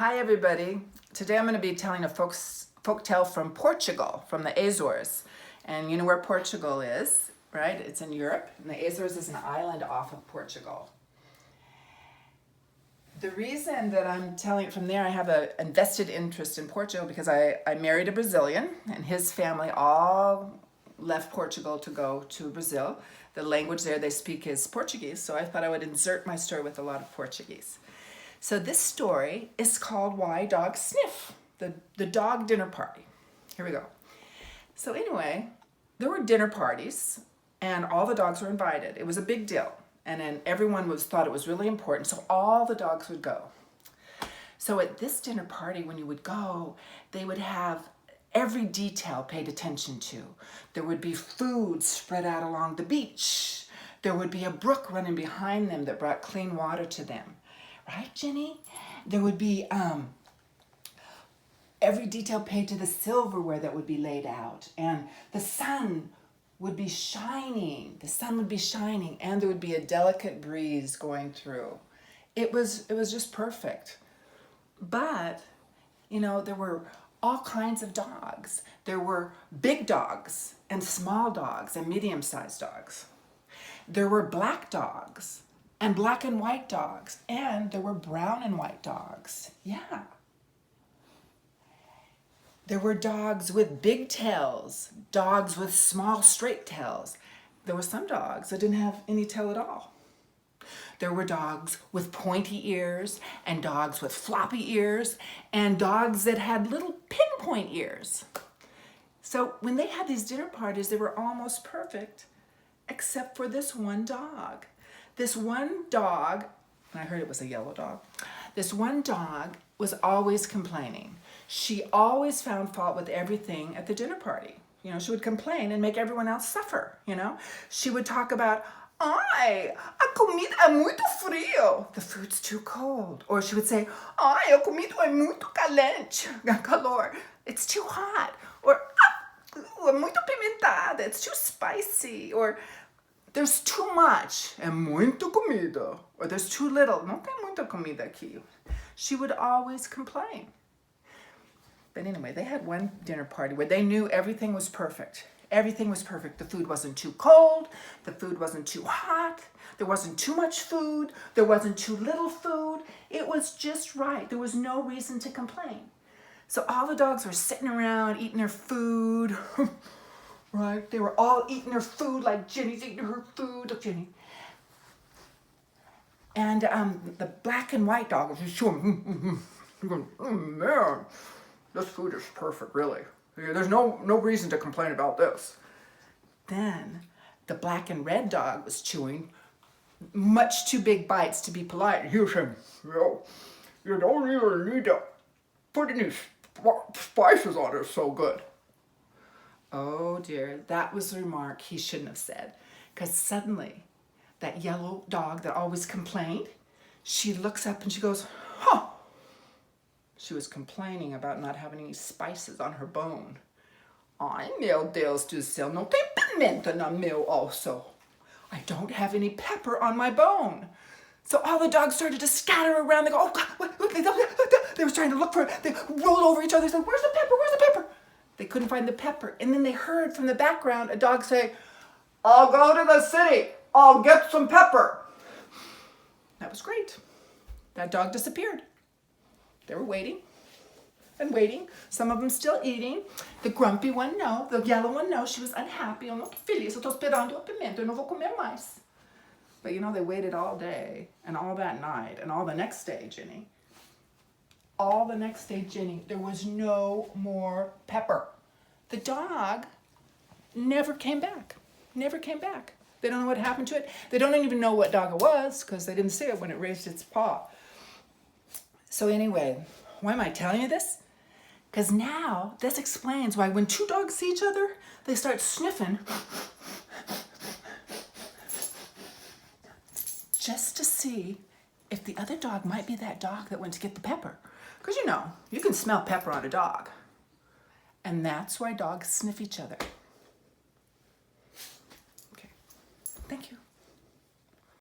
Hi everybody. Today I'm going to be telling a folk tale from Portugal, from the Azores. And you know where Portugal is, right? It's in Europe, and the Azores is an island off of Portugal. The reason that I'm telling it from there, I have an invested interest in Portugal because I married a Brazilian, and his family all left Portugal to go to Brazil. The language there they speak is Portuguese, so I thought I would insert my story with a lot of Portuguese. So this story is called Why Dogs Sniff, the dog dinner party. Here we go. So anyway, there were dinner parties and all the dogs were invited. It was a big deal. And then everyone thought it was really important, so all the dogs would go. So at this dinner party, when you would go, they would have every detail paid attention to. There would be food spread out along the beach. There would be a brook running behind them that brought clean water to them. Right, Jenny? There would be every detail paid to the silverware that would be laid out. And the sun would be shining. The sun would be shining, and there would be a delicate breeze going through. It was just perfect. But, you know, there were all kinds of dogs. There were big dogs and small dogs and medium-sized dogs. There were black dogs and black and white dogs, and there were brown and white dogs. Yeah. There were dogs with big tails, dogs with small straight tails. There were some dogs that didn't have any tail at all. There were dogs with pointy ears and dogs with floppy ears and dogs that had little pinpoint ears. So when they had these dinner parties, they were almost perfect, except for this one dog. This one dog, and I heard it was a yellow dog, this one dog was always complaining. She always found fault with everything at the dinner party. You know, she would complain and make everyone else suffer, you know. She would talk about, ai, a comida é muito frio. The food's too cold. Or she would say, ai, a comida é muito caliente, calor. It's too hot. Or, é muito pimentada. It's too spicy. Or, there's too much. É muito comida. Or there's too little. Não tem muita comida aqui. She would always complain. But anyway, they had one dinner party where they knew everything was perfect. Everything was perfect. The food wasn't too cold. The food wasn't too hot. There wasn't too much food. There wasn't too little food. It was just right. There was no reason to complain. So all the dogs were sitting around eating their food. Right? They were all eating their food like Jenny's eating her food. Look, Jenny. And the black and white dog was just chewing. Going, oh man, this food is perfect, really. There's no reason to complain about this. Then the black and red dog was chewing much too big bites to be polite. He was saying, you don't even need to put any spices on it, it's so good. Oh dear, that was the remark he shouldn't have said. Because suddenly, that yellow dog that always complained, she looks up and she goes, huh. She was complaining about not having any spices on her bone. Ai, meu Deus do céu, não tem pimenta no meu osso. I don't have any pepper on my bone. So all the dogs started to scatter around. They go, oh God, they were trying to look for it. They rolled over each other. They said, where's the pepper? Where's the pepper? They couldn't find the pepper. And then they heard from the background a dog say, I'll go to the city. I'll get some pepper. That was great. That dog disappeared. They were waiting and waiting. Some of them still eating. The grumpy one, no. The yellow one, no. She was unhappy. Eu não tô feliz. Eu tô esperando a pimenta. Eu não vou comer mais. But you know, they waited all day and all that night and all the next day, Jenny. All the next day, Jenny, there was no more pepper. The dog never came back. Never came back. They don't know what happened to it. They don't even know what dog it was because they didn't see it when it raised its paw. So anyway, why am I telling you this? Because now this explains why when two dogs see each other, they start sniffing just to see if the other dog might be that dog that went to get the pepper. Because you know, you can smell pepper on a dog. And that's why dogs sniff each other.